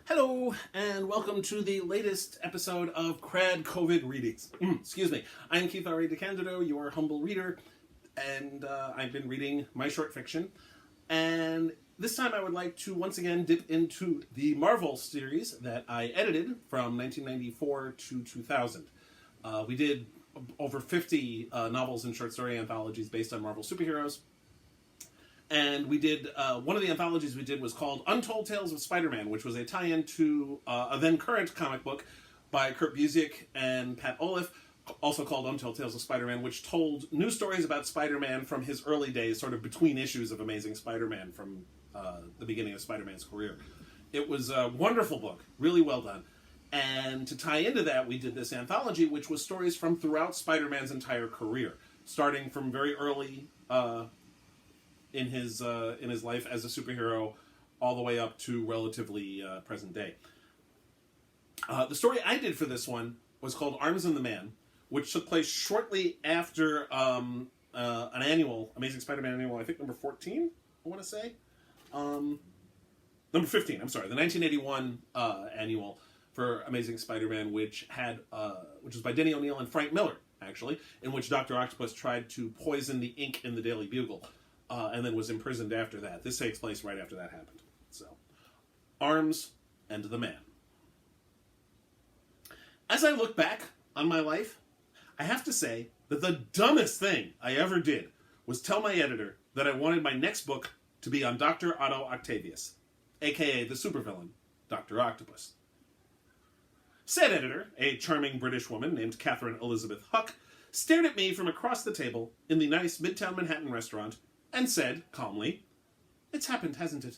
Hello, and welcome to the latest episode of KRAD COVID readings. Excuse me. I'm Keith R.A. DeCandido, your humble reader, and I've been reading my short fiction. And this time I would like to once again dip into the Marvel series that I edited from 1994 to 2000. We did over 50 novels and short story anthologies based on Marvel superheroes. And we did, one of the anthologies we did was called Untold Tales of Spider-Man, which was a tie-in to a then-current comic book by Kurt Busiek and Pat Olliffe, also called Untold Tales of Spider-Man, which told new stories about Spider-Man from his early days, sort of between issues of Amazing Spider-Man from the beginning of Spider-Man's career. It was a wonderful book, really well done. And to tie into that, we did this anthology, which was stories from throughout Spider-Man's entire career, starting from very early in his life as a superhero, all the way up to relatively present day. The story I did for this one was called Arms and the Man, which took place shortly after an annual, Amazing Spider-Man annual, I think number 14, I want to say. Number 15, I'm sorry, the 1981 annual for Amazing Spider-Man, which was by Denny O'Neil and Frank Miller, actually, in which Dr. Octopus tried to poison the ink in the Daily Bugle. And then was imprisoned after that. This takes place right after that happened. So, Arms and the Man. As I look back on my life, I have to say that the dumbest thing I ever did was tell my editor that I wanted my next book to be on Dr. Otto Octavius, a.k.a. the supervillain, Dr. Octopus. Said editor, a charming British woman named Catherine Elizabeth Huck, stared at me from across the table in the nice Midtown Manhattan restaurant and said, calmly, "It's happened, hasn't it?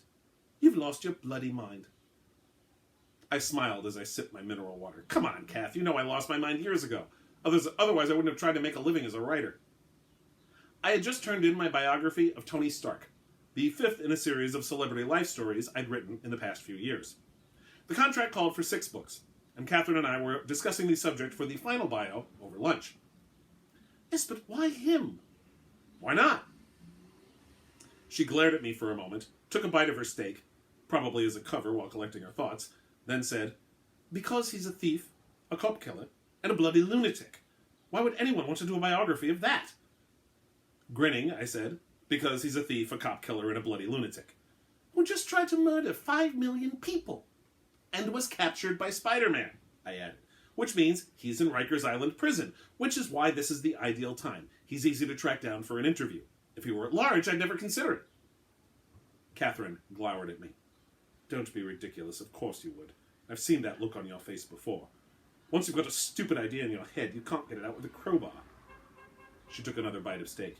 You've lost your bloody mind." I smiled as I sipped my mineral water. Come on, Kath, you know I lost my mind years ago. Otherwise I wouldn't have tried to make a living as a writer. I had just turned in my biography of Tony Stark, the fifth in a series of celebrity life stories I'd written in the past few years. The contract called for 6 books, and Catherine and I were discussing the subject for the final bio over lunch. Yes, but why him? Why not? She glared at me for a moment, took a bite of her steak, probably as a cover while collecting her thoughts, then said, "Because he's a thief, a cop killer, and a bloody lunatic. Why would anyone want to do a biography of that?" Grinning, I said, "Because he's a thief, a cop killer, and a bloody lunatic. Who just tried to murder 5 million people. And was captured by Spider-Man," I added. "Which means he's in Rikers Island prison, which is why this is the ideal time. He's easy to track down for an interview. If he were at large, I'd never consider it." Catherine glowered at me. "Don't be ridiculous, of course you would. I've seen that look on your face before. Once you've got a stupid idea in your head, you can't get it out with a crowbar." She took another bite of steak.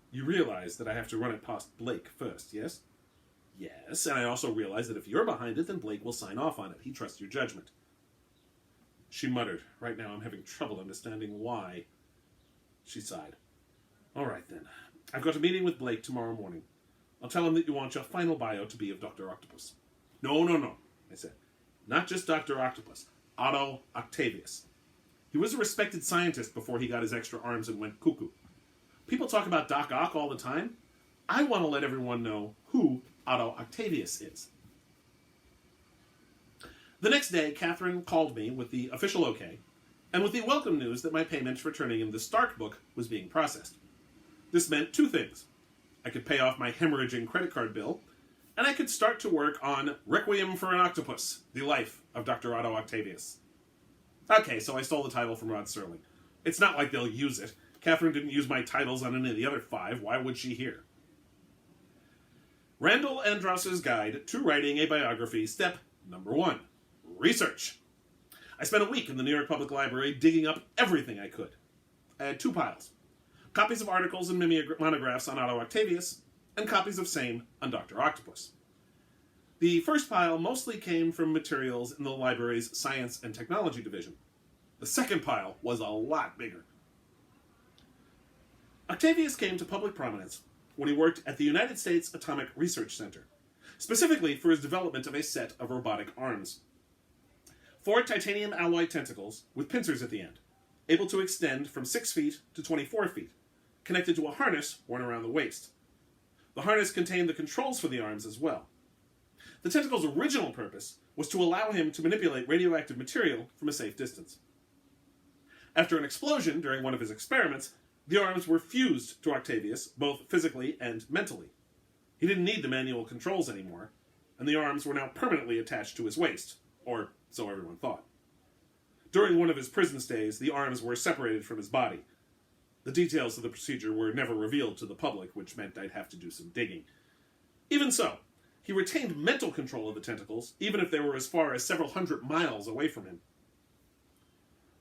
"You realize that I have to run it past Blake first, yes?" "Yes, and I also realize that if you're behind it, then Blake will sign off on it. He trusts your judgment." She muttered, "Right now I'm having trouble understanding why." She sighed. "All right, then. I've got a meeting with Blake tomorrow morning. I'll tell him that you want your final bio to be of Dr. Octopus." No, I said. "Not just Dr. Octopus. Otto Octavius. He was a respected scientist before he got his extra arms and went cuckoo. People talk about Doc Ock all the time. I want to let everyone know who Otto Octavius is." The next day, Catherine called me with the official okay, and with the welcome news that my payment for turning in the Stark book was being processed. This meant 2 things. I could pay off my hemorrhaging credit card bill, and I could start to work on Requiem for an Octopus, the life of Dr. Otto Octavius. Okay, so I stole the title from Rod Serling. It's not like they'll use it. Catherine didn't use my titles on any of the other 5. Why would she here? Randall Andross's Guide to Writing a Biography, step number 1. Research. I spent a week in the New York Public Library digging up everything I could. I had 2 piles. Copies of articles and monographs on Otto Octavius, and copies of same on Dr. Octopus. The first pile mostly came from materials in the library's Science and Technology division. The second pile was a lot bigger. Octavius came to public prominence when he worked at the United States Atomic Research Center, specifically for his development of a set of robotic arms. 4 titanium alloy tentacles with pincers at the end, able to extend from 6 feet to 24 feet, connected to a harness worn around the waist. The harness contained the controls for the arms as well. The tentacle's original purpose was to allow him to manipulate radioactive material from a safe distance. After an explosion during one of his experiments, the arms were fused to Octavius, both physically and mentally. He didn't need the manual controls anymore, and the arms were now permanently attached to his waist, or so everyone thought. During one of his prison stays, the arms were separated from his body. The details of the procedure were never revealed to the public, which meant I'd have to do some digging. Even so, he retained mental control of the tentacles, even if they were as far as several hundred miles away from him.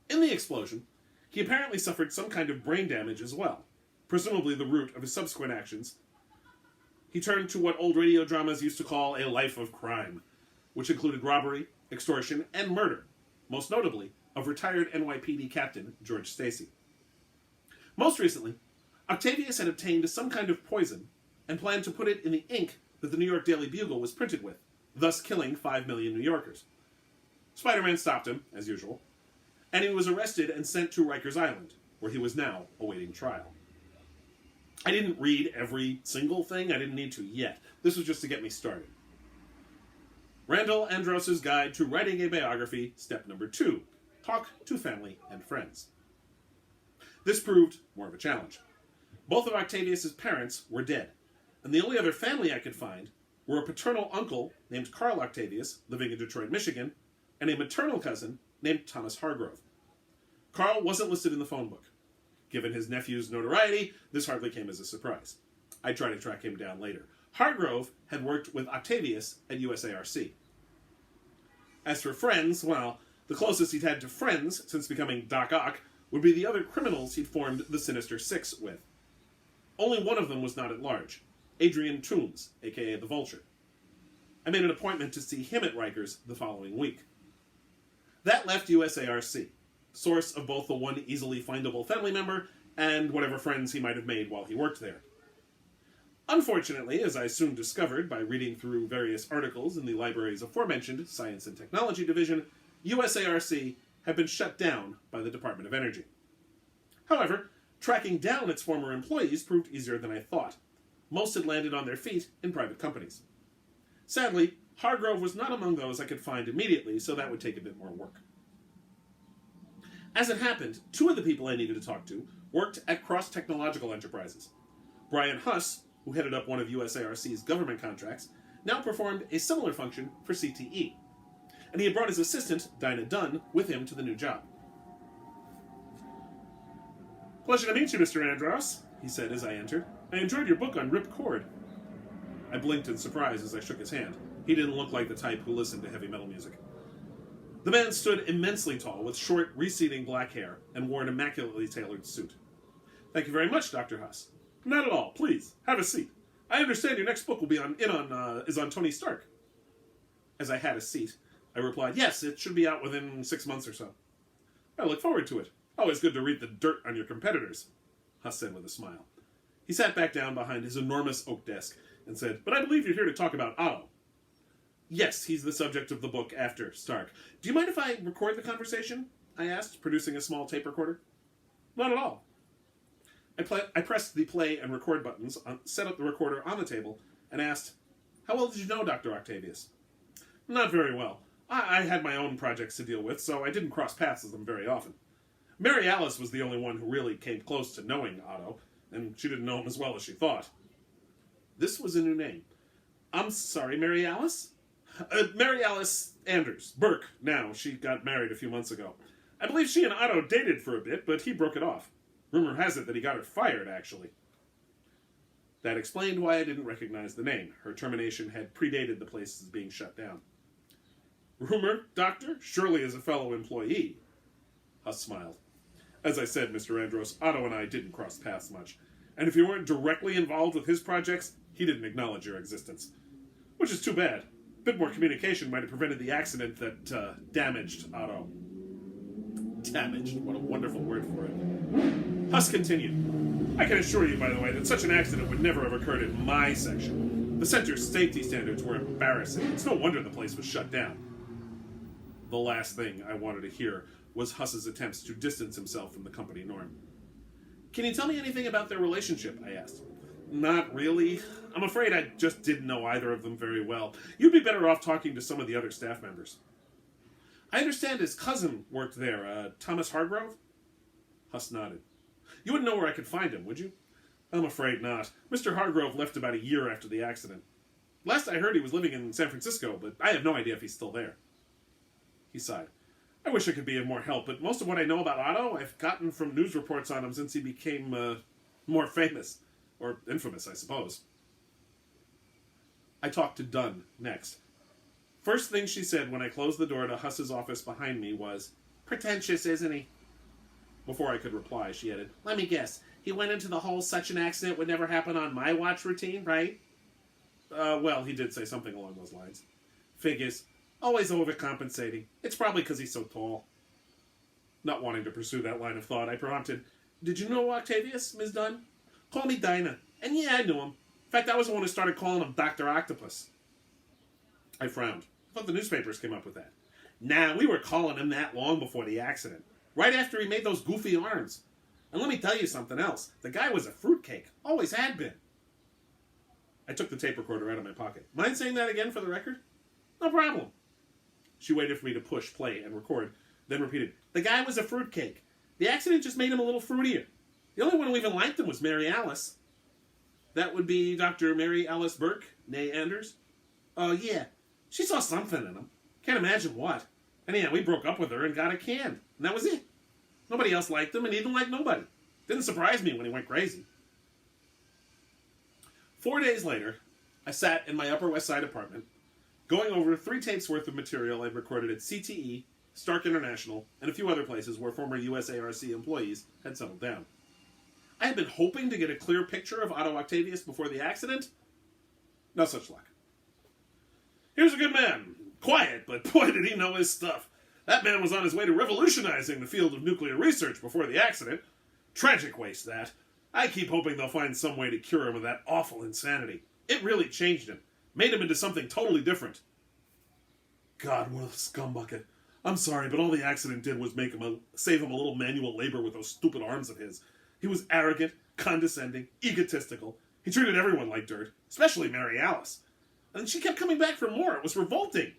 In the explosion, he apparently suffered some kind of brain damage as well, presumably the root of his subsequent actions. He turned to what old radio dramas used to call a life of crime, which included robbery, extortion, and murder, most notably of retired NYPD Captain George Stacy. Most recently, Octavius had obtained some kind of poison and planned to put it in the ink that the New York Daily Bugle was printed with, thus killing 5 million New Yorkers. Spider-Man stopped him, as usual, and he was arrested and sent to Rikers Island, where he was now awaiting trial. I didn't read every single thing. I didn't need to yet. This was just to get me started. Randall Andros's Guide to Writing a Biography, step number 2. Talk to family and friends. This proved more of a challenge. Both of Octavius's parents were dead, and the only other family I could find were a paternal uncle named Carl Octavius, living in Detroit, Michigan, and a maternal cousin named Thomas Hargrove. Carl wasn't listed in the phone book. Given his nephew's notoriety, this hardly came as a surprise. I tried to track him down later. Hargrove had worked with Octavius at USARC. As for friends, well, the closest he'd had to friends since becoming Doc Ock would be the other criminals he'd formed the Sinister Six with. Only one of them was not at large, Adrian Toombs, a.k.a. the Vulture. I made an appointment to see him at Rikers the following week. That left USARC, source of both the one easily findable family member and whatever friends he might have made while he worked there. Unfortunately, as I soon discovered by reading through various articles in the library's aforementioned Science and Technology Division, USARC had been shut down by the Department of Energy. However, tracking down its former employees proved easier than I thought. Most had landed on their feet in private companies. Sadly, Hargrove was not among those I could find immediately, so that would take a bit more work. As it happened, 2 of the people I needed to talk to worked at Cross Technological Enterprises. Brian Huss, who headed up one of USARC's government contracts, now performed a similar function for CTE, and he had brought his assistant, Dinah Dunn, with him to the new job. "Pleasure to meet you, Mr. Andros," he said as I entered. "I enjoyed your book on ripcord." I blinked in surprise as I shook his hand. He didn't look like the type who listened to heavy metal music. The man stood immensely tall, with short, receding black hair, and wore an immaculately tailored suit. "Thank you very much, Dr. Huss." "Not at all. Please, have a seat. I understand your next book will be on Tony Stark." As I had a seat, I replied, "Yes, it should be out within 6 months or so." "I look forward to it. Always good to read the dirt on your competitors," Huss said with a smile. He sat back down behind his enormous oak desk and said, "But I believe you're here to talk about Otto." "Yes, he's the subject of the book after Stark. Do you mind if I record the conversation?" I asked, producing a small tape recorder. "Not at all." I pressed the play and record buttons, set up the recorder on the table, and asked, "How well did you know Dr. Octavius?" "Not very well. I had my own projects to deal with, so I didn't cross paths with them very often. Mary Alice was the only one who really came close to knowing Otto, and she didn't know him as well as she thought." This was a new name. "I'm sorry, Mary Alice?" Mary Alice Anders. Burke, now. She got married a few months ago. I believe she and Otto dated for a bit, but he broke it off. Rumor has it that he got her fired, actually." That explained why I didn't recognize the name. Her termination had predated the place's being shut down. "Rumor, Doctor? Surely as a fellow employee." Huss smiled. "As I said, Mr. Andros, Otto and I didn't cross paths much. And if you weren't directly involved with his projects, he didn't acknowledge your existence. Which is too bad. A bit more communication might have prevented the accident that damaged Otto." Damaged. What a wonderful word for it. Huss continued. "I can assure you, by the way, that such an accident would never have occurred in my section. The center's safety standards were embarrassing. It's no wonder the place was shut down." The last thing I wanted to hear was Huss's attempts to distance himself from the company norm. "Can you tell me anything about their relationship?" I asked. Not really. I'm afraid I just didn't know either of them very well. You'd be better off talking to some of the other staff members. I understand his cousin worked there, Thomas Hargrove? Huss nodded. You wouldn't know where I could find him, would you? I'm afraid not. Mr. Hargrove left about a year after the accident. Last I heard he was living in San Francisco, but I have no idea if he's still there. He sighed. I wish I could be of more help, but most of what I know about Otto I've gotten from news reports on him since he became, more famous. Or infamous, I suppose. I talked to Dunn next. First thing she said when I closed the door to Huss's office behind me was, "Pretentious, isn't he?" Before I could reply, she added, "Let me guess. He went into the whole such an accident would never happen on my watch routine, right?" Well, he did say something along those lines. Figures. Always overcompensating. It's probably because he's so tall. Not wanting to pursue that line of thought, I prompted, "Did you know Octavius, Ms. Dunn?" "Call me Dinah." And yeah, I knew him. In fact, I was the one who started calling him Dr. Octopus. I frowned. I thought the newspapers came up with that. Nah, we were calling him that long before the accident. Right after he made those goofy arms. And let me tell you something else. The guy was a fruitcake. Always had been. I took the tape recorder out of my pocket. Mind saying that again for the record? No problem. She waited for me to push play and record, then repeated, "The guy was a fruitcake. The accident just made him a little fruitier. The only one who even liked him was Mary Alice." "That would be Dr. Mary Alice Burke, née Anders?" "Oh, yeah. She saw something in him. Can't imagine what. Anyhow, we broke up with her and got it canned. And that was it. Nobody else liked him, and he didn't like nobody. Didn't surprise me when he went crazy." 4 days later, I sat in my Upper West Side apartment, going over 3 tapes worth of material I'd recorded at CTE, Stark International, and a few other places where former USARC employees had settled down. I had been hoping to get a clear picture of Otto Octavius before the accident. No such luck. He was a good man. Quiet, but boy did he know his stuff. That man was on his way to revolutionizing the field of nuclear research before the accident. Tragic waste, that. I keep hoping they'll find some way to cure him of that awful insanity. It really changed him. Made him into something totally different. God, what a scumbucket. I'm sorry, but all the accident did was save him a little manual labor with those stupid arms of his. He was arrogant, condescending, egotistical. He treated everyone like dirt, especially Mary Alice. And she kept coming back for more. It was revolting.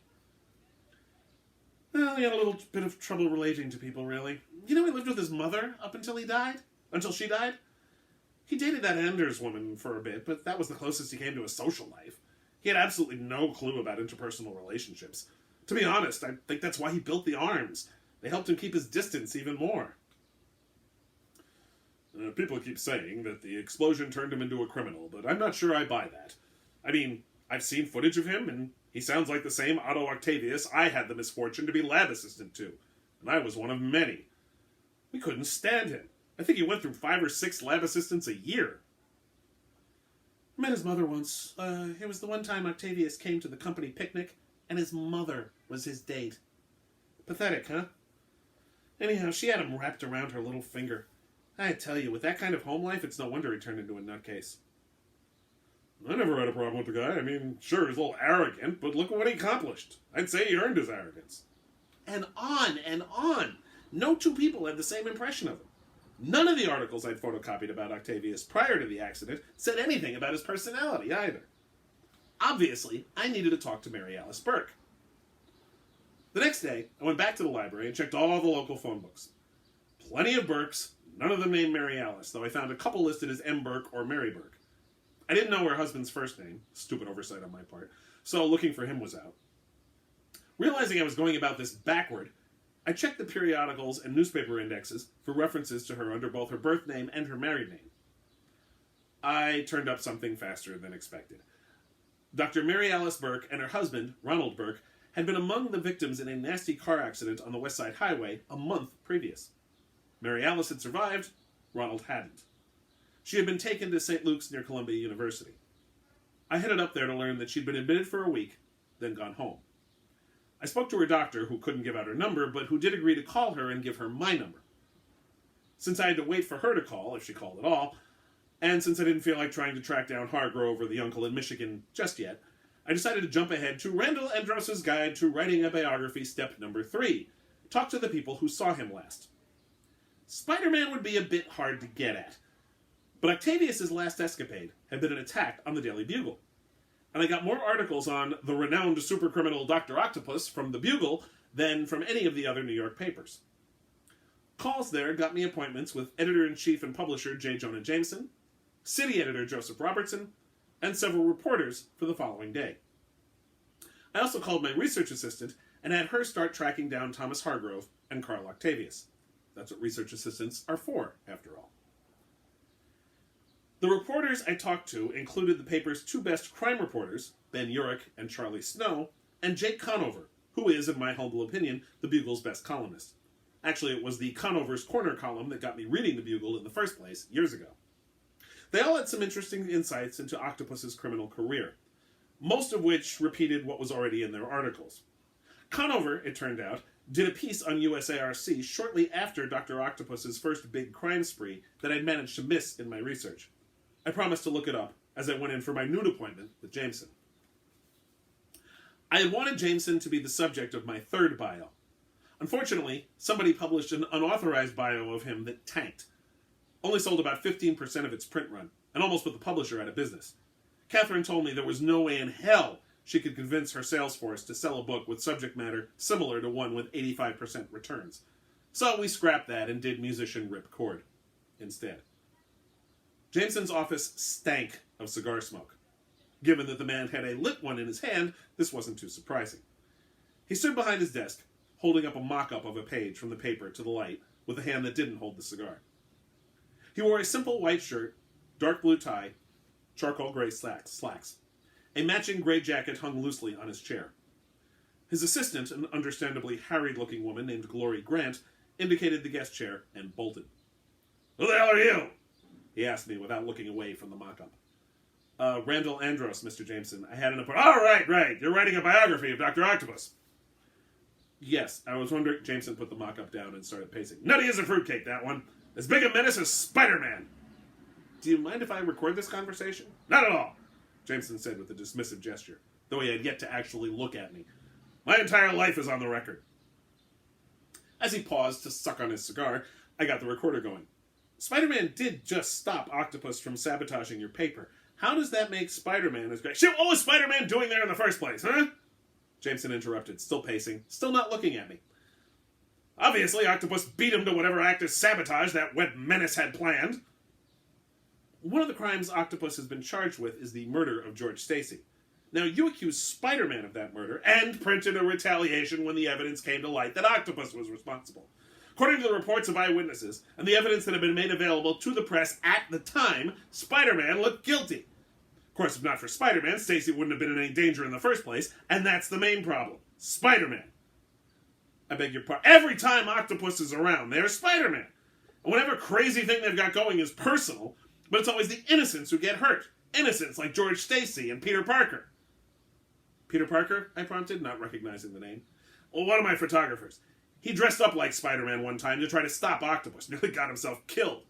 Well, he had a little bit of trouble relating to people, really. You know, he lived with his mother up until he died? Until she died? He dated that Anders woman for a bit, but that was the closest he came to a social life. He had absolutely no clue about interpersonal relationships. To be honest, I think that's why he built the arms. They helped him keep his distance even more. People keep saying that the explosion turned him into a criminal, but I'm not sure I buy that. I mean, I've seen footage of him, and he sounds like the same Otto Octavius I had the misfortune to be lab assistant to, and I was one of many. We couldn't stand him. I think he went through 5 or 6 lab assistants a year. I met his mother once. It was the one time Octavius came to the company picnic, and his mother was his date. Pathetic, huh? Anyhow, she had him wrapped around her little finger. I tell you, with that kind of home life, it's no wonder he turned into a nutcase. I never had a problem with the guy. I mean, sure, he's a little arrogant, but look at what he accomplished. I'd say he earned his arrogance. And on and on. No 2 people had the same impression of him. None of the articles I'd photocopied about Octavius prior to the accident said anything about his personality either. Obviously, I needed to talk to Mary Alice Burke. The next day, I went back to the library and checked all the local phone books. Plenty of Burkes, none of them named Mary Alice, though I found a couple listed as M. Burke or Mary Burke. I didn't know her husband's first name, stupid oversight on my part, so looking for him was out. Realizing I was going about this backward, I checked the periodicals and newspaper indexes for references to her under both her birth name and her married name. I turned up something faster than expected. Dr. Mary Alice Burke and her husband, Ronald Burke, had been among the victims in a nasty car accident on the West Side Highway a month previous. Mary Alice had survived, Ronald hadn't. She had been taken to St. Luke's near Columbia University. I headed up there to learn that she'd been admitted for a week, then gone home. I spoke to her doctor, who couldn't give out her number, but who did agree to call her and give her my number. Since I had to wait for her to call, if she called at all, and since I didn't feel like trying to track down Hargrove or the uncle in Michigan just yet, I decided to jump ahead to Randall Andros's Guide to Writing a Biography, step number 3. Talk to the people who saw him last. Spider-Man would be a bit hard to get at, But Octavius's last escapade had been an attack on the Daily Bugle. And I got more articles on the renowned supercriminal Dr. Octopus from the Bugle than from any of the other New York papers. Calls there got me appointments with editor-in-chief and publisher J. Jonah Jameson, city editor Joseph Robertson, and several reporters for the following day. I also called my research assistant and had her start tracking down Thomas Hargrove and Carl Octavius. That's what research assistants are for, after all. The reporters I talked to included the paper's two best crime reporters, Ben Urich and Charlie Snow, and Jake Conover, who is, in my humble opinion, the Bugle's best columnist. Actually, it was the Conover's Corner column that got me reading the Bugle in the first place, years ago. They all had some interesting insights into Octopus's criminal career, most of which repeated what was already in their articles. Conover, it turned out, did a piece on USARC shortly after Dr. Octopus's first big crime spree that I'd managed to miss in my research. I promised to look it up as I went in for my noon appointment with Jameson. I had wanted Jameson to be the subject of my third bio. Unfortunately, somebody published an unauthorized bio of him that tanked. Only sold about 15% of its print run, and almost put the publisher out of business. Catherine told me there was no way in hell she could convince her sales force to sell a book with subject matter similar to one with 85% returns. So we scrapped that and did musician Rip Cord instead. Jameson's office stank of cigar smoke. Given that the man had a lit one in his hand, this wasn't too surprising. He stood behind his desk, holding up a mock-up of a page from the paper to the light with a hand that didn't hold the cigar. He wore a simple white shirt, dark blue tie, charcoal gray slacks. A matching gray jacket hung loosely on his chair. His assistant, an understandably harried-looking woman named Glory Grant, indicated the guest chair and bolted. "Who the hell are you?" he asked me without looking away from the mock-up. Randall Andros, Mr. Jameson. I had an appointment. Oh, right. You're writing a biography of Dr. Octopus. Yes, I was wondering. Jameson put the mock-up down and started pacing. Nutty as a fruitcake, that one. As big a menace as Spider-Man. Do you mind if I record this conversation? Not at all, Jameson said with a dismissive gesture, though he had yet to actually look at me. My entire life is on the record. As he paused to suck on his cigar, I got the recorder going. Spider-Man did just stop Octopus from sabotaging your paper. How does that make Spider-Man as great? Shit, what was Spider-Man doing there in the first place, huh? Jameson interrupted, still pacing, still not looking at me. Obviously, Octopus beat him to whatever act of sabotage that wet menace had planned. One of the crimes Octopus has been charged with is the murder of George Stacy. Now, you accused Spider-Man of that murder and printed a retaliation when the evidence came to light that Octopus was responsible. According to the reports of eyewitnesses and the evidence that had been made available to the press at the time, Spider-Man looked guilty. Of course, if not for Spider-Man, Stacy wouldn't have been in any danger in the first place, and that's the main problem. Spider-Man. I beg your pardon. Every time Octopus is around, there's Spider-Man. And whatever crazy thing they've got going is personal, but it's always the innocents who get hurt. Innocents like George Stacy and Peter Parker. Peter Parker? I prompted, not recognizing the name. Well, one of my photographers. He dressed up like Spider-Man one time to try to stop Octopus. Nearly got himself killed.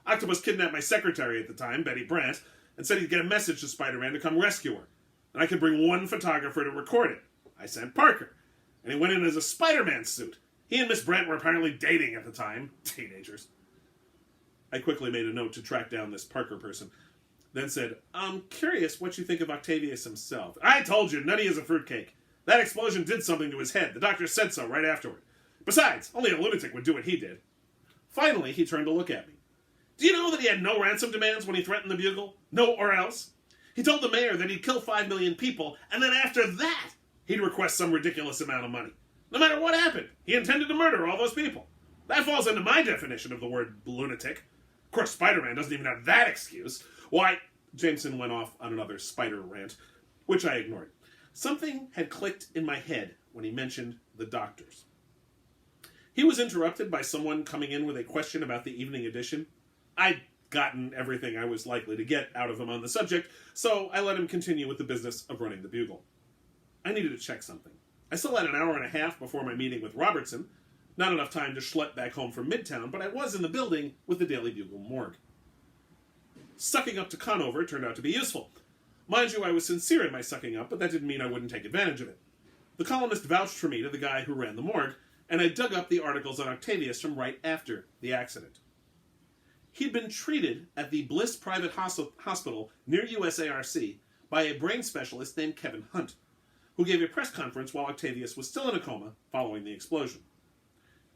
Octopus kidnapped my secretary at the time, Betty Brandt, and said he'd get a message to Spider-Man to come rescue her. And I could bring one photographer to record it. I sent Parker. And he went in as a Spider-Man suit. He and Miss Brandt were apparently dating at the time. Teenagers. I quickly made a note to track down this Parker person. Then said, I'm curious what you think of Octavius himself. I told you, nutty as a fruitcake. That explosion did something to his head. The doctor said so right afterward. Besides, only a lunatic would do what he did. Finally, he turned to look at me. Do you know that he had no ransom demands when he threatened the Bugle? No or else. He told the mayor that he'd kill 5 million people, and then after that, he'd request some ridiculous amount of money. No matter what happened, he intended to murder all those people. That falls into my definition of the word lunatic. Of course, Spider-Man doesn't even have that excuse. Why, Jameson went off on another spider rant, which I ignored. Something had clicked in my head when he mentioned the doctors. He was interrupted by someone coming in with a question about the evening edition. I'd gotten everything I was likely to get out of him on the subject, so I let him continue with the business of running the Bugle. I needed to check something. I still had an hour and a half before my meeting with Robertson. Not enough time to schlep back home from Midtown, but I was in the building with the Daily Bugle morgue. Sucking up to Conover turned out to be useful. Mind you, I was sincere in my sucking up, but that didn't mean I wouldn't take advantage of it. The columnist vouched for me to the guy who ran the morgue, and I dug up the articles on Octavius from right after the accident. He'd been treated at the Bliss Private Hospital near USARC by a brain specialist named Kevin Hunt, who gave a press conference while Octavius was still in a coma following the explosion.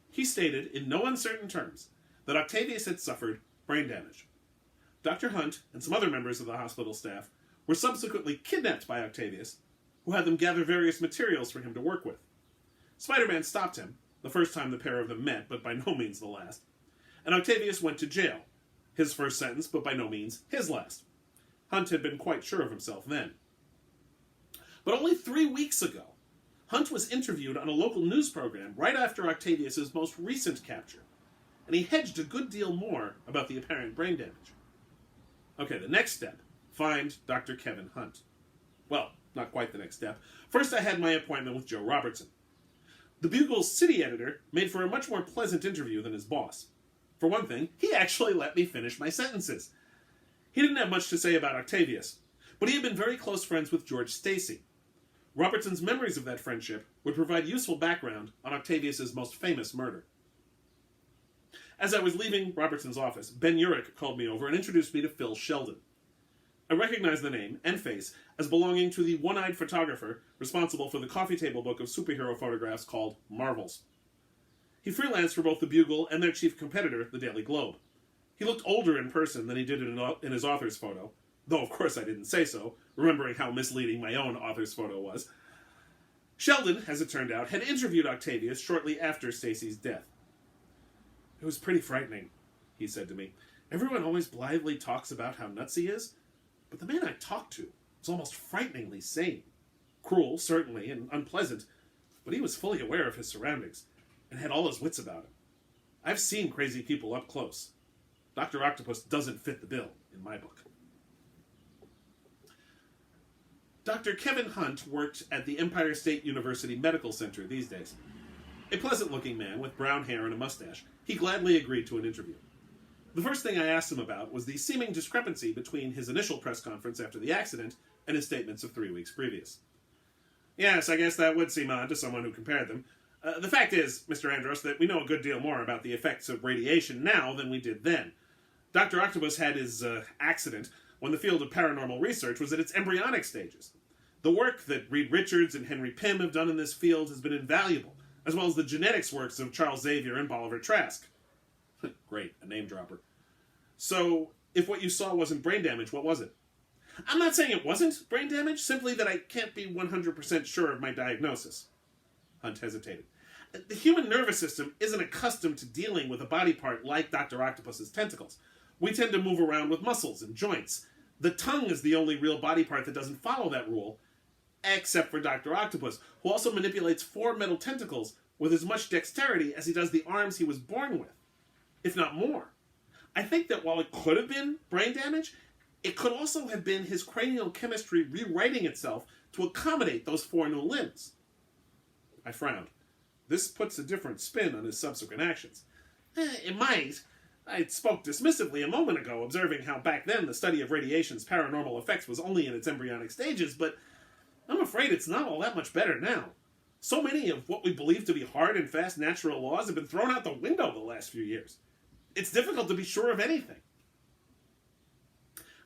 He stated in no uncertain terms that Octavius had suffered brain damage. Dr. Hunt and some other members of the hospital staff were subsequently kidnapped by Octavius, who had them gather various materials for him to work with. Spider-Man stopped him, the first time the pair of them met, but by no means the last, and Octavius went to jail, his first sentence, but by no means his last. Hunt had been quite sure of himself then. But only 3 weeks ago, Hunt was interviewed on a local news program right after Octavius' most recent capture, and he hedged a good deal more about the apparent brain damage. Okay, the next step, find Dr. Kevin Hunt. Well, not quite the next step. First, I had my appointment with Joe Robertson. The Bugle's city editor made for a much more pleasant interview than his boss. For one thing, he actually let me finish my sentences. He didn't have much to say about Octavius, but he had been very close friends with George Stacy. Robertson's memories of that friendship would provide useful background on Octavius' most famous murder. As I was leaving Robertson's office, Ben Urich called me over and introduced me to Phil Sheldon. I recognized the name and face as belonging to the one-eyed photographer responsible for the coffee table book of superhero photographs called Marvels. He freelanced for both the Bugle and their chief competitor, the Daily Globe. He looked older in person than he did in his author's photo, though of course I didn't say so, remembering how misleading my own author's photo was. Sheldon, as it turned out, had interviewed Octavius shortly after Stacy's death. "It was pretty frightening," he said to me. "Everyone always blithely talks about how nuts he is, but the man I talked to was almost frighteningly sane. Cruel, certainly, and unpleasant, but he was fully aware of his surroundings, and had all his wits about him. I've seen crazy people up close. Dr. Octopus doesn't fit the bill in my book." Dr. Kevin Hunt worked at the Empire State University Medical Center these days. A pleasant-looking man with brown hair and a mustache, he gladly agreed to an interview. The first thing I asked him about was the seeming discrepancy between his initial press conference after the accident and his statements of 3 weeks previous. "Yes, I guess that would seem odd to someone who compared them. The fact is, Mr. Andros, that we know a good deal more about the effects of radiation now than we did then. Dr. Octopus had his accident when the field of paranormal research was at its embryonic stages. The work that Reed Richards and Henry Pym have done in this field has been invaluable, as well as the genetics works of Charles Xavier and Bolivar Trask." Great, a name dropper. "So, if what you saw wasn't brain damage, what was it?" "I'm not saying it wasn't brain damage, simply that I can't be 100% sure of my diagnosis." Hunt hesitated. "The human nervous system isn't accustomed to dealing with a body part like Dr. Octopus's tentacles. We tend to move around with muscles and joints. The tongue is the only real body part that doesn't follow that rule, except for Dr. Octopus, who also manipulates 4 metal tentacles with as much dexterity as he does the arms he was born with, if not more. I think that while it could have been brain damage, it could also have been his cranial chemistry rewriting itself to accommodate those 4 new limbs." I frowned. This puts a different spin on his subsequent actions. "It might. I spoke dismissively a moment ago, observing how back then the study of radiation's paranormal effects was only in its embryonic stages, but I'm afraid it's not all that much better now. So many of what we believe to be hard and fast natural laws have been thrown out the window the last few years. It's difficult to be sure of anything."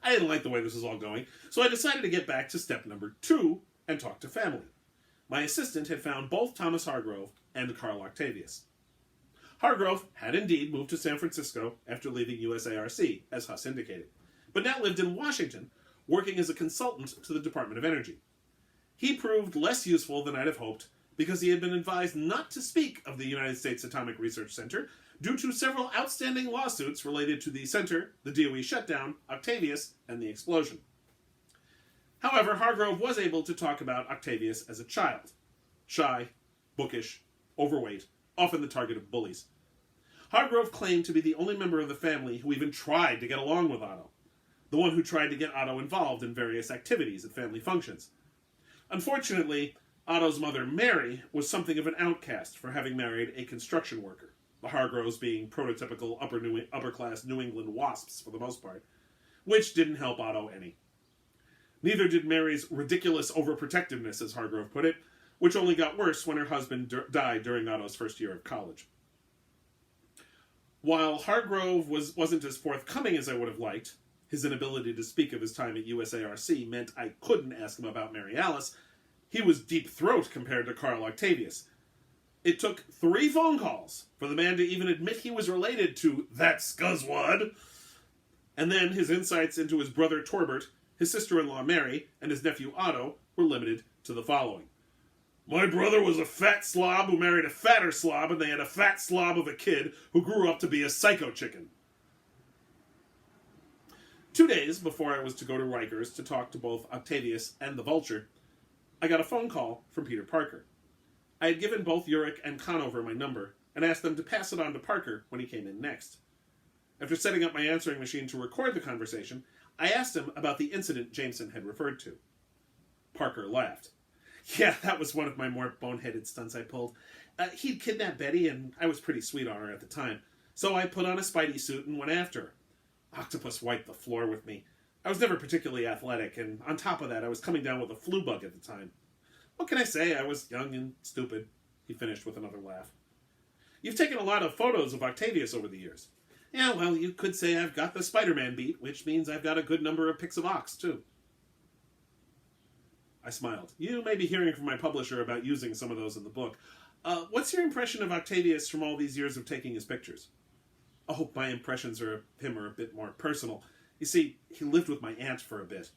I didn't like the way this was all going, so I decided to get back to step number 2 and talk to family. My assistant had found both Thomas Hargrove and Carl Octavius. Hargrove had indeed moved to San Francisco after leaving USARC, as Huss indicated, but now lived in Washington, working as a consultant to the Department of Energy. He proved less useful than I'd have hoped, because he had been advised not to speak of the United States Atomic Research Center due to several outstanding lawsuits related to the center, the DOE shutdown, Octavius, and the explosion. However, Hargrove was able to talk about Octavius as a child. Shy, bookish, overweight, often the target of bullies. Hargrove claimed to be the only member of the family who even tried to get along with Otto, the one who tried to get Otto involved in various activities at family functions. Unfortunately, Otto's mother, Mary, was something of an outcast for having married a construction worker, the Hargroves being prototypical upper-class New England wasps for the most part, which didn't help Otto any. Neither did Mary's ridiculous overprotectiveness, as Hargrove put it, which only got worse when her husband died during Otto's first year of college. While Hargrove wasn't as forthcoming as I would have liked, his inability to speak of his time at USARC meant I couldn't ask him about Mary Alice. He was deep throat compared to Karl Octavius. It took 3 phone calls for the man to even admit he was related to that scuzzwad. And then his insights into his brother Torbert, his sister-in-law Mary, and his nephew Otto were limited to the following. My brother was a fat slob who married a fatter slob, and they had a fat slob of a kid who grew up to be a psycho chicken. 2 days before I was to go to Rikers to talk to both Octavius and the Vulture, I got a phone call from Peter Parker. I had given both Urich and Conover my number and asked them to pass it on to Parker when he came in next. After setting up my answering machine to record the conversation, I asked him about the incident Jameson had referred to. Parker laughed. Yeah, that was one of my more boneheaded stunts I pulled. He'd kidnapped Betty, and I was pretty sweet on her at the time, so I put on a Spidey suit and went after her. Octopus wiped the floor with me. I was never particularly athletic, and on top of that, I was coming down with a flu bug at the time. What can I say? I was young and stupid, he finished with another laugh. You've taken a lot of photos of Octavius over the years. Yeah, well, you could say I've got the Spider-Man beat, which means I've got a good number of pics of Ox, too. I smiled. You may be hearing from my publisher about using some of those in the book. What's your impression of Octavius from all these years of taking his pictures? Oh, my impressions of him are a bit more personal. You see, he lived with my aunt for a bit.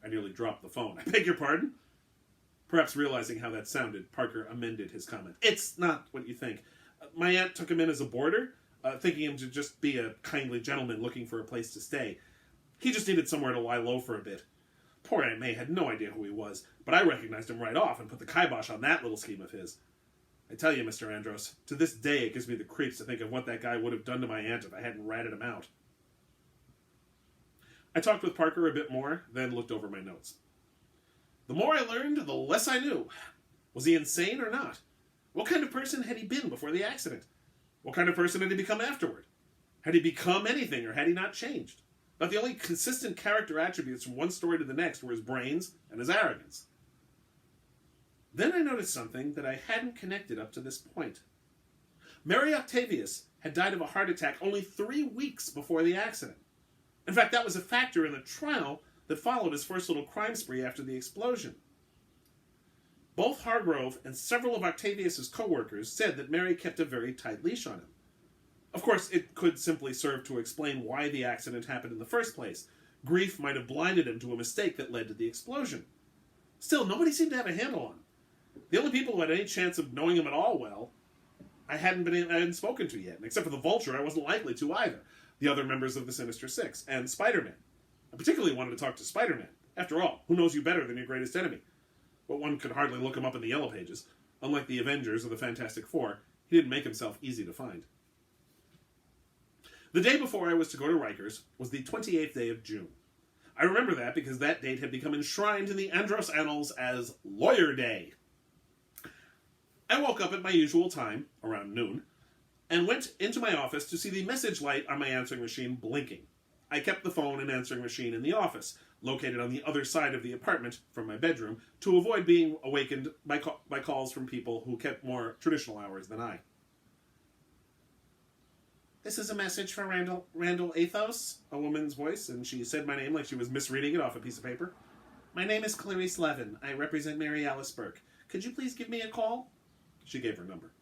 I nearly dropped the phone. I beg your pardon? Perhaps realizing how that sounded, Parker amended his comment. It's not what you think. My aunt took him in as a boarder, thinking him to just be a kindly gentleman looking for a place to stay. He just needed somewhere to lie low for a bit. Poor Aunt May had no idea who he was, but I recognized him right off and put the kibosh on that little scheme of his. I tell you, Mr. Andros, to this day it gives me the creeps to think of what that guy would have done to my aunt if I hadn't ratted him out. I talked with Parker a bit more, then looked over my notes. The more I learned, the less I knew. Was he insane or not? What kind of person had he been before the accident? What kind of person had he become afterward? Had he become anything, or had he not changed? But the only consistent character attributes from one story to the next were his brains and his arrogance. Then I noticed something that I hadn't connected up to this point. Mary Octavius had died of a heart attack only 3 weeks before the accident. In fact, that was a factor in the trial that followed his first little crime spree after the explosion. Both Hargrove and several of Octavius's co-workers said that Mary kept a very tight leash on him. Of course, it could simply serve to explain why the accident happened in the first place. Grief might have blinded him to a mistake that led to the explosion. Still, nobody seemed to have a handle on him. The only people who had any chance of knowing him at all well, I hadn't spoken to yet. And except for the Vulture, I wasn't likely to either. The other members of the Sinister Six, and Spider-Man. I particularly wanted to talk to Spider-Man. After all, who knows you better than your greatest enemy? But one could hardly look him up in the Yellow Pages. Unlike the Avengers or the Fantastic Four, he didn't make himself easy to find. The day before I was to go to Rikers was the 28th day of June. I remember that because that date had become enshrined in the Andros Annals as Lawyer Day. I woke up at my usual time, around noon, and went into my office to see the message light on my answering machine blinking. I kept the phone and answering machine in the office, located on the other side of the apartment from my bedroom, to avoid being awakened by calls from people who kept more traditional hours than I. This is a message for Randall Athos, a woman's voice, and she said my name like she was misreading it off a piece of paper. My name is Clarice Levin. I represent Mary Alice Burke. Could you please give me a call? She gave her number.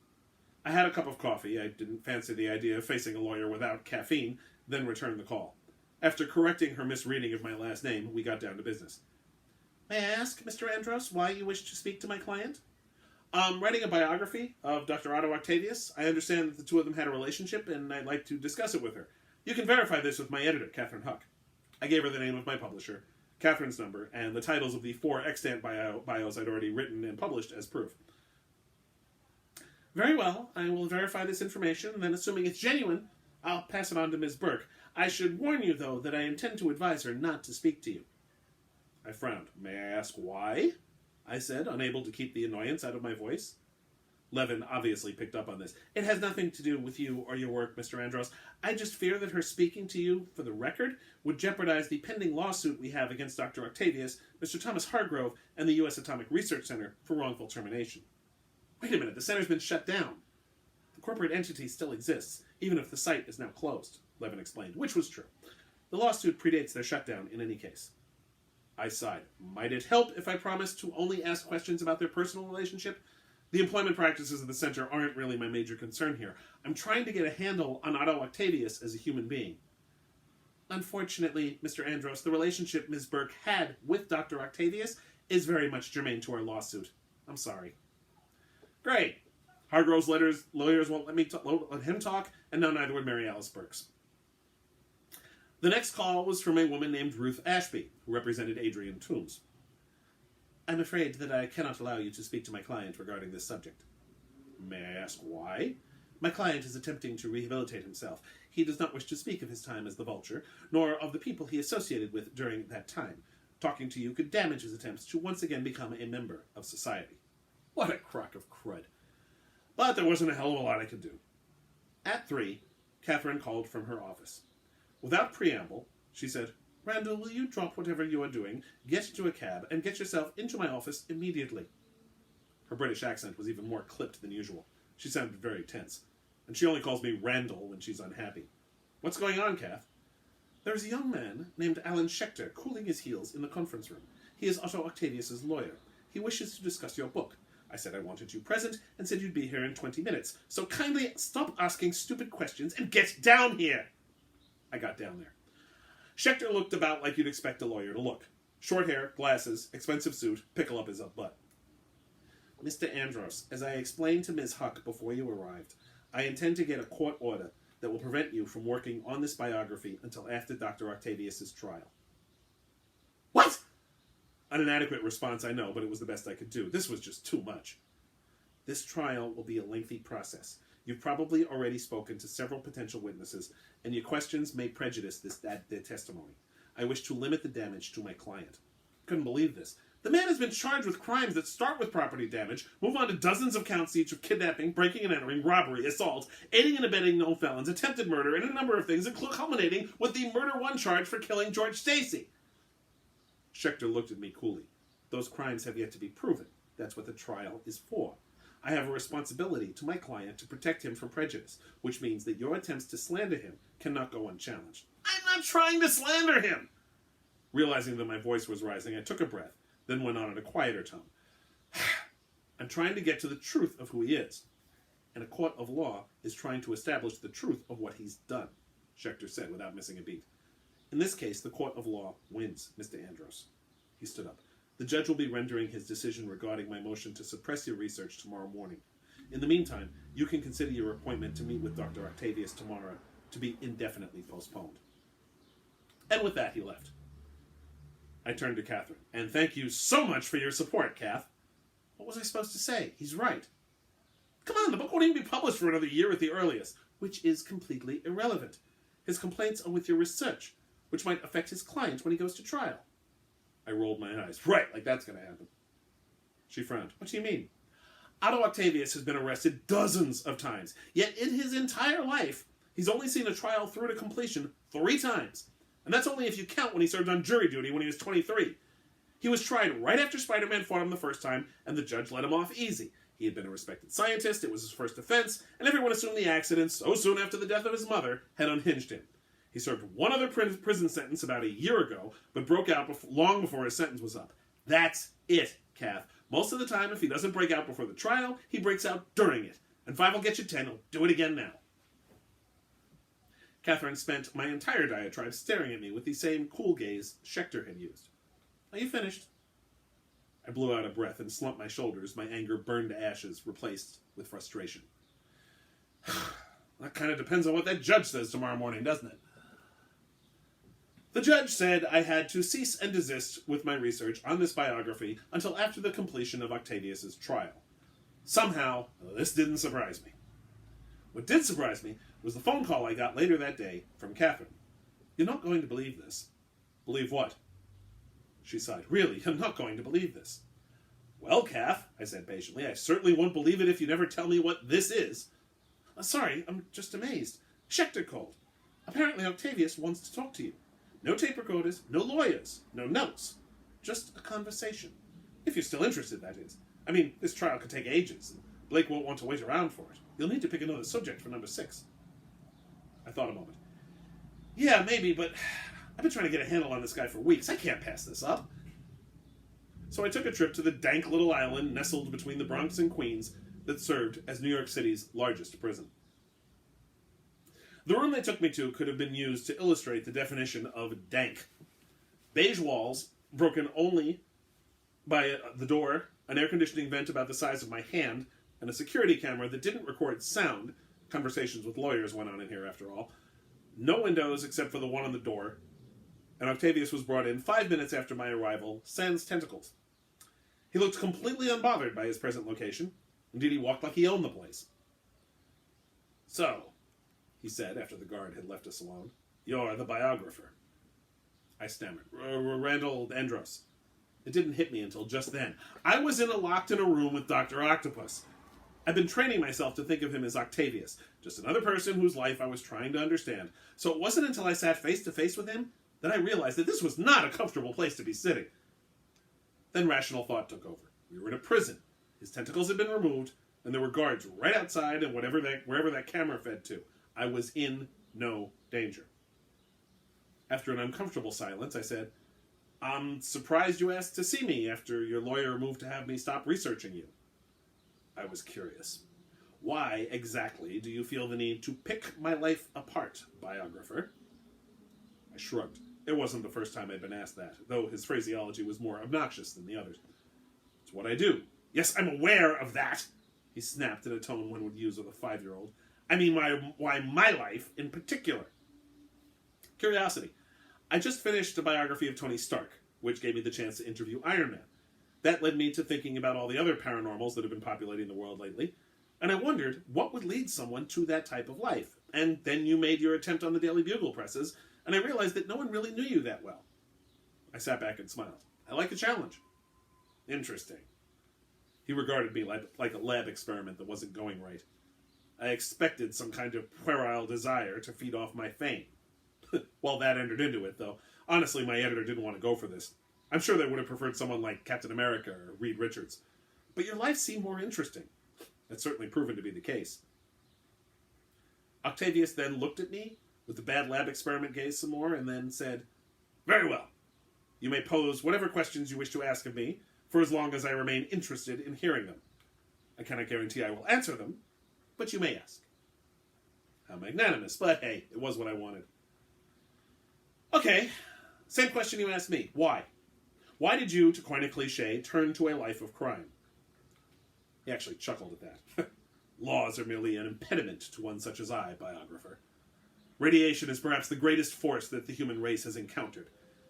I had a cup of coffee. I didn't fancy the idea of facing a lawyer without caffeine, then returned the call. After correcting her misreading of my last name, we got down to business. May I ask, Mr. Andros, why you wish to speak to my client? I'm writing a biography of Dr. Otto Octavius. I understand that the two of them had a relationship, and I'd like to discuss it with her. You can verify this with my editor, Catherine Huck. I gave her the name of my publisher, Catherine's number, and the titles of the 4 extant bios I'd already written and published as proof. Very well, I will verify this information, and then assuming it's genuine, I'll pass it on to Ms. Burke. I should warn you, though, that I intend to advise her not to speak to you. I frowned. May I ask why? I said, unable to keep the annoyance out of my voice. Levin obviously picked up on this. It has nothing to do with you or your work, Mr. Andros. I just fear that her speaking to you for the record would jeopardize the pending lawsuit we have against Dr. Octavius, Mr. Thomas Hargrove, and the U.S. Atomic Research Center for wrongful termination. Wait a minute, the center's been shut down. corporate entity still exists, even if the site is now closed, Levin explained, which was true. The lawsuit predates their shutdown in any case. I sighed. Might it help if I promised to only ask questions about their personal relationship? The employment practices of the center aren't really my major concern here. I'm trying to get a handle on Otto Octavius as a human being. Unfortunately, Mr. Andros, the relationship Ms. Burke had with Dr. Octavius is very much germane to our lawsuit. I'm sorry. Great. Hargrove's lawyers won't let him talk, and now neither would Mary Alice Burke's. The next call was from a woman named Ruth Ashby, who represented Adrian Toombs. I'm afraid that I cannot allow you to speak to my client regarding this subject. May I ask why? My client is attempting to rehabilitate himself. He does not wish to speak of his time as the Vulture, nor of the people he associated with during that time. Talking to you could damage his attempts to once again become a member of society. What a crock of crud. But there wasn't a hell of a lot I could do. At 3, Catherine called from her office. Without preamble, she said, Randall, will you drop whatever you are doing, get into a cab, and get yourself into my office immediately? Her British accent was even more clipped than usual. She sounded very tense. And she only calls me Randall when she's unhappy. What's going on, Kath? There's a young man named Alan Schechter cooling his heels in the conference room. He is Otto Octavius's lawyer. He wishes to discuss your book. I said I wanted you present and said you'd be here in 20 minutes. So kindly stop asking stupid questions and get down here. I got down there. Schechter looked about like you'd expect a lawyer to look. Short hair, glasses, expensive suit, pickle up his butt. Mr. Andros, as I explained to Ms. Huck before you arrived, I intend to get a court order that will prevent you from working on this biography until after Dr. Octavius's trial. What? An inadequate response, I know, but it was the best I could do. This was just too much. This trial will be a lengthy process. You've probably already spoken to several potential witnesses, and your questions may prejudice their testimony. I wish to limit the damage to my client. Couldn't believe this. The man has been charged with crimes that start with property damage, move on to dozens of counts each of kidnapping, breaking and entering, robbery, assault, aiding and abetting known felons, attempted murder, and a number of things, culminating with the murder one charge for killing George Stacy. Schechter looked at me coolly. Those crimes have yet to be proven. That's what the trial is for. I have a responsibility to my client to protect him from prejudice, which means that your attempts to slander him cannot go unchallenged. I'm not trying to slander him! Realizing that my voice was rising, I took a breath, then went on in a quieter tone. I'm trying to get to the truth of who he is, and a court of law is trying to establish the truth of what he's done, Schechter said without missing a beat. In this case, the court of law wins, Mr. Andros. He stood up. The judge will be rendering his decision regarding my motion to suppress your research tomorrow morning. In the meantime, you can consider your appointment to meet with Dr. Octavius tomorrow to be indefinitely postponed. And with that, he left. I turned to Catherine. And thank you so much for your support, Kath. What was I supposed to say? He's right. Come on, the book won't even be published for another year at the earliest, which is completely irrelevant. His complaints are with your research, which might affect his client when he goes to trial. I rolled my eyes. Right, like that's going to happen. She frowned. What do you mean? Otto Octavius has been arrested dozens of times, yet in his entire life, he's only seen a trial through to completion 3 times. And that's only if you count when he served on jury duty when he was 23. He was tried right after Spider-Man fought him the first time, and the judge let him off easy. He had been a respected scientist, it was his first offense, and everyone assumed the accident, so soon after the death of his mother, had unhinged him. He served one other prison sentence about a year ago, but broke out long before his sentence was up. That's it, Kath. Most of the time, if he doesn't break out before the trial, he breaks out during it. And 5 will get you 10, he'll do it again now. Catherine spent my entire diatribe staring at me with the same cool gaze Schechter had used. Are you finished? I blew out a breath and slumped my shoulders, my anger burned to ashes, replaced with frustration. That kind of depends on what that judge says tomorrow morning, doesn't it? The judge said I had to cease and desist with my research on this biography until after the completion of Octavius's trial. Somehow, this didn't surprise me. What did surprise me was the phone call I got later that day from Catherine. You're not going to believe this. Believe what? She sighed. Really, you're not going to believe this. Well, Kath, I said patiently, I certainly won't believe it if you never tell me what this is. Sorry, I'm just amazed. Schechter called. Apparently Octavius wants to talk to you. No tape recorders, no lawyers, no notes. Just a conversation. If you're still interested, that is. I mean, this trial could take ages. Blake won't want to wait around for it. You'll need to pick another subject for number 6. I thought a moment. Yeah, maybe, but I've been trying to get a handle on this guy for weeks. I can't pass this up. So I took a trip to the dank little island nestled between the Bronx and Queens that served as New York City's largest prison. The room they took me to could have been used to illustrate the definition of dank. Beige walls, broken only by the door, an air conditioning vent about the size of my hand, and a security camera that didn't record sound. Conversations with lawyers went on in here, after all. No windows except for the one on the door, and Octavius was brought in 5 minutes after my arrival, sans tentacles. He looked completely unbothered by his present location. Indeed, he walked like he owned the place. So, he said after the guard had left us alone, "You're the biographer." I stammered. Randall Andros. It didn't hit me until just then. I was locked in a room with Dr. Octopus. I've been training myself to think of him as Octavius, just another person whose life I was trying to understand. So it wasn't until I sat face to face with him that I realized that this was not a comfortable place to be sitting. Then rational thought took over. We were in a prison. His tentacles had been removed, and there were guards right outside and wherever that camera fed to. I was in no danger. After an uncomfortable silence, I said, "I'm surprised you asked to see me after your lawyer moved to have me stop researching you." I was curious. "Why exactly do you feel the need to pick my life apart, biographer?" I shrugged. It wasn't the first time I'd been asked that, though his phraseology was more obnoxious than the others. "It's what I do." "Yes, I'm aware of that," he snapped in a tone one would use with a 5-year-old. "I mean, why my life in particular?" Curiosity. I just finished a biography of Tony Stark, which gave me the chance to interview Iron Man. That led me to thinking about all the other paranormals that have been populating the world lately, and I wondered what would lead someone to that type of life. And then you made your attempt on the Daily Bugle presses, and I realized that no one really knew you that well. I sat back and smiled. I like a challenge. Interesting. He regarded me like a lab experiment that wasn't going right. I expected some kind of puerile desire to feed off my fame. Well, that entered into it, though. Honestly, my editor didn't want to go for this. I'm sure they would have preferred someone like Captain America or Reed Richards. But your life seemed more interesting. That's certainly proven to be the case. Octavius then looked at me with the bad lab experiment gaze some more and then said, "Very well. You may pose whatever questions you wish to ask of me for as long as I remain interested in hearing them. I cannot guarantee I will answer them, but you may ask." How magnanimous, but hey, it was what I wanted. Okay, same question you asked me. Why? Why did you, to coin a cliche, turn to a life of crime? He actually chuckled at that. Laws are merely an impediment to one such as I, biographer. Radiation is perhaps the greatest force that the human race has encountered.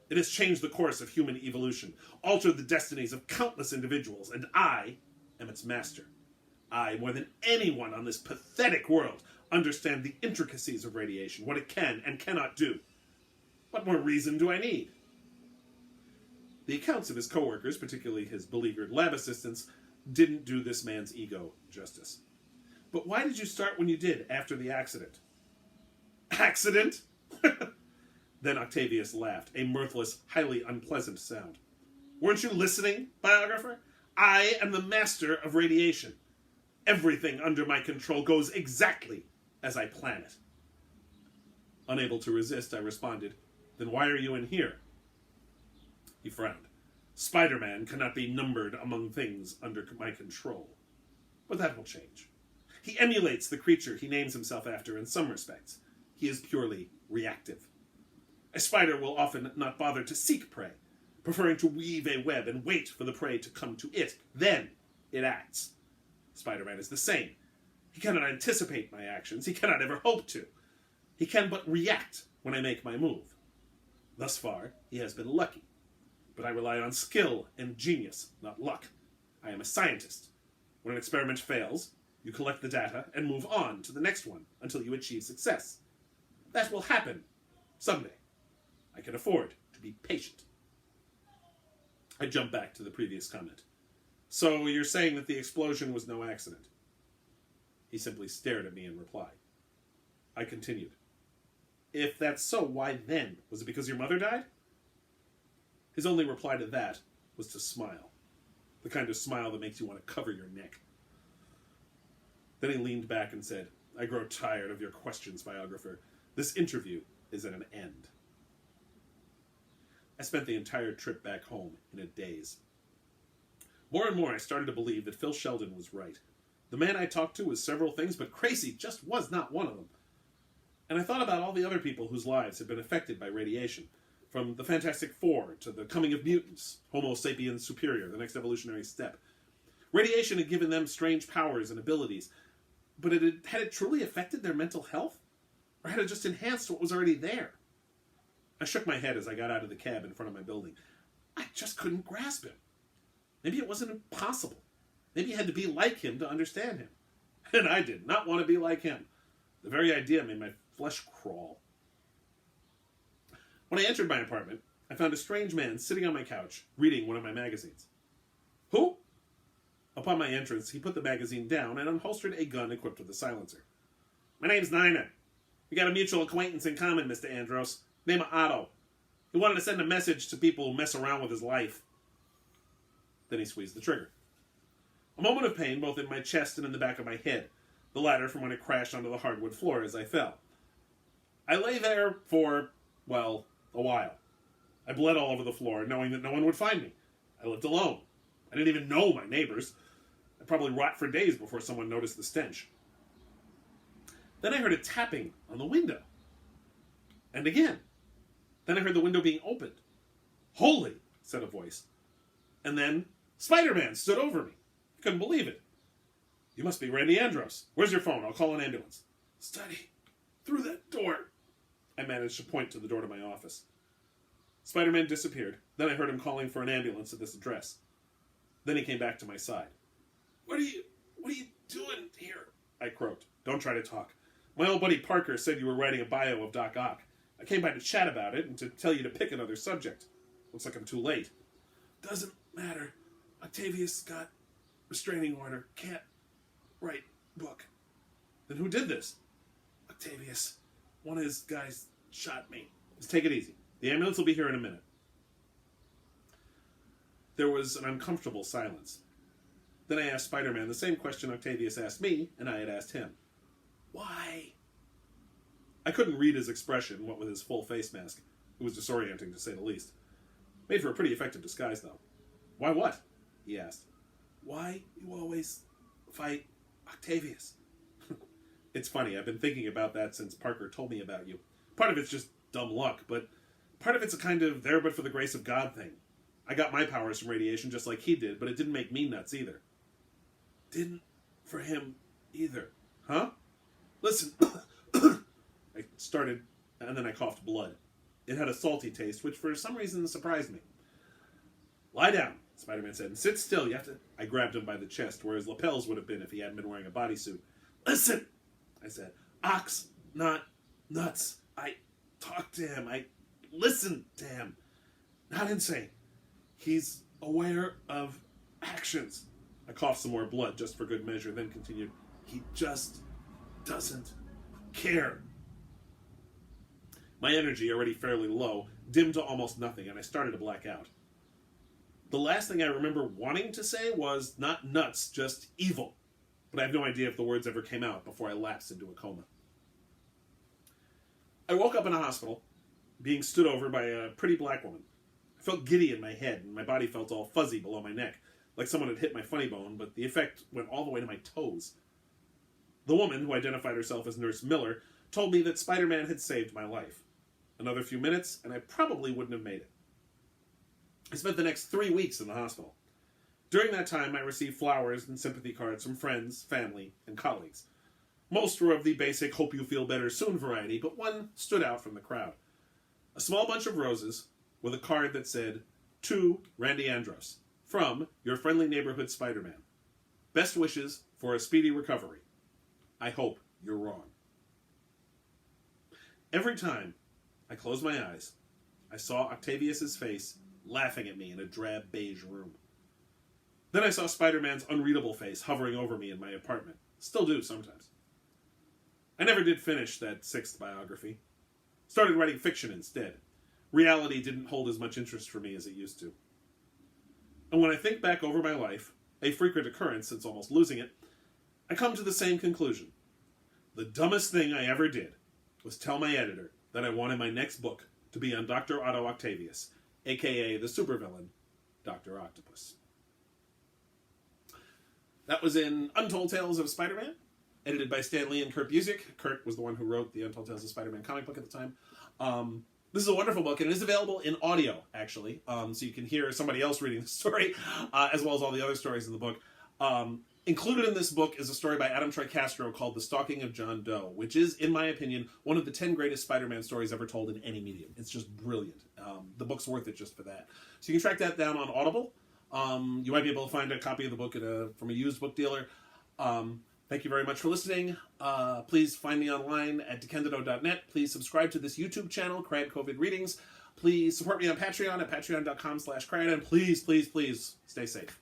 It has changed the course of human evolution, altered the destinies of countless individuals, and I am its master. I, more than anyone on this pathetic world, understand the intricacies of radiation, what it can and cannot do. What more reason do I need? The accounts of his coworkers, particularly his beleaguered lab assistants, didn't do this man's ego justice. But why did you start when you did after the accident? Accident? Then Octavius laughed, a mirthless, highly unpleasant sound. Weren't you listening, biographer? I am the master of radiation. Everything under my control goes exactly as I plan it. Unable to resist, I responded, "Then why are you in here?" He frowned. "Spider-Man cannot be numbered among things under my control. But that will change. He emulates the creature he names himself after in some respects. He is purely reactive. A spider will often not bother to seek prey, preferring to weave a web and wait for the prey to come to it. Then it acts. Spider-Man is the same. He cannot anticipate my actions. He cannot ever hope to. He can but react when I make my move. Thus far, he has been lucky. But I rely on skill and genius, not luck. I am a scientist. When an experiment fails, you collect the data and move on to the next one until you achieve success. That will happen someday. I can afford to be patient." I jumped back to the previous comment. "So you're saying that the explosion was no accident?" He simply stared at me in reply. I continued. "If that's so, why then? Was it because your mother died?" His only reply to that was to smile. The kind of smile that makes you want to cover your neck. Then he leaned back and said, "I grow tired of your questions, biographer. This interview is at an end." I spent the entire trip back home in a daze. More and more I started to believe that Phil Sheldon was right. The man I talked to was several things, but crazy just was not one of them. And I thought about all the other people whose lives had been affected by radiation, from the Fantastic Four to the coming of mutants, Homo sapiens superior, the next evolutionary step. Radiation had given them strange powers and abilities, but had it truly affected their mental health? Or had it just enhanced what was already there? I shook my head as I got out of the cab in front of my building. I just couldn't grasp him. Maybe it wasn't impossible. Maybe you had to be like him to understand him. And I did not want to be like him. The very idea made my flesh crawl. When I entered my apartment, I found a strange man sitting on my couch, reading one of my magazines. "Who?" Upon my entrance, he put the magazine down and unholstered a gun equipped with a silencer. "My name's Nina. We got a mutual acquaintance in common, Mr. Andros. Name of Otto. He wanted to send a message to people who mess around with his life." Then he squeezed the trigger. A moment of pain both in my chest and in the back of my head, the latter from when it crashed onto the hardwood floor as I fell. I lay there for, well, a while. I bled all over the floor, knowing that no one would find me. I lived alone. I didn't even know my neighbors. I'd probably rot for days before someone noticed the stench. Then I heard a tapping on the window. And again. Then I heard the window being opened. "Holy," said a voice. And then Spider-Man stood over me. I couldn't believe it. "You must be Randy Andros. Where's your phone? I'll call an ambulance." "Study. Through that door." I managed to point to the door to my office. Spider-Man disappeared. Then I heard him calling for an ambulance at this address. Then he came back to my side. What are you doing here?" I croaked. "Don't try to talk. My old buddy Parker said you were writing a bio of Doc Ock. I came by to chat about it and to tell you to pick another subject. Looks like I'm too late." "Doesn't matter. Octavius got restraining order. Can't write book." "Then who did this?" "Octavius. One of his guys shot me." "Just take it easy. The ambulance will be here in a minute." There was an uncomfortable silence. Then I asked Spider-Man the same question Octavius asked me, and I had asked him. "Why?" I couldn't read his expression, what with his full face mask. It was disorienting, to say the least. Made for a pretty effective disguise, though. "Why what?" he asked. "Why you always fight Octavius?" It's funny, I've been thinking about that since Parker told me about you. Part of it's just dumb luck, but part of it's a kind of there but for the grace of God thing. I got my powers from radiation just like he did, but it didn't make me nuts either. "Didn't for him either." "Huh?" "Listen." I started, and then I coughed blood. It had a salty taste, which for some reason surprised me. "Lie down," Spider-Man said, "and sit still. You have to..." I grabbed him by the chest, where his lapels would have been if he hadn't been wearing a bodysuit. "Listen," I said. "Ock's not nuts. I talked to him. I listened to him. Not insane. He's aware of actions." I coughed some more blood just for good measure, then continued. "He just doesn't care." My energy, already fairly low, dimmed to almost nothing, and I started to black out. The last thing I remember wanting to say was not nuts, just evil. But I have no idea if the words ever came out before I lapsed into a coma. I woke up in a hospital, being stood over by a pretty black woman. I felt giddy in my head, and my body felt all fuzzy below my neck, like someone had hit my funny bone, but the effect went all the way to my toes. The woman, who identified herself as Nurse Miller, told me that Spider-Man had saved my life. Another few minutes, and I probably wouldn't have made it. I spent the next 3 weeks in the hospital. During that time, I received flowers and sympathy cards from friends, family, and colleagues. Most were of the basic hope you feel better soon variety, but one stood out from the crowd. A small bunch of roses with a card that said, "To Randy Andros, from your friendly neighborhood Spider-Man. Best wishes for a speedy recovery. I hope you're wrong." Every time I closed my eyes, I saw Octavius's face laughing at me in a drab beige room. Then I saw Spider-Man's unreadable face hovering over me in my apartment. Still do sometimes. I never did finish that 6th biography. Started writing fiction instead. Reality didn't hold as much interest for me as it used to. And when I think back over my life, a frequent occurrence since almost losing it, I come to the same conclusion. The dumbest thing I ever did was tell my editor that I wanted my next book to be on Dr. Otto Octavius, a.k.a. the supervillain, Dr. Octopus. That was in Untold Tales of Spider-Man, edited by Stan Lee and Kurt Busiek. Kurt was the one who wrote the Untold Tales of Spider-Man comic book at the time. This is a wonderful book, and it is available in audio, actually, so you can hear somebody else reading the story, as well as all the other stories in the book. Included in this book is a story by Adam Troy Castro called The Stalking of John Doe, which is, in my opinion, one of the 10 greatest Spider-Man stories ever told in any medium. It's just brilliant. The book's worth it just for that. So you can track that down on Audible. You might be able to find a copy of the book from a used book dealer. Thank you very much for listening. Please find me online at DeCandido.net. Please subscribe to this YouTube channel, KRAD COVID Readings. Please support me on Patreon at patreon.com/KRAD. And please, please, please stay safe.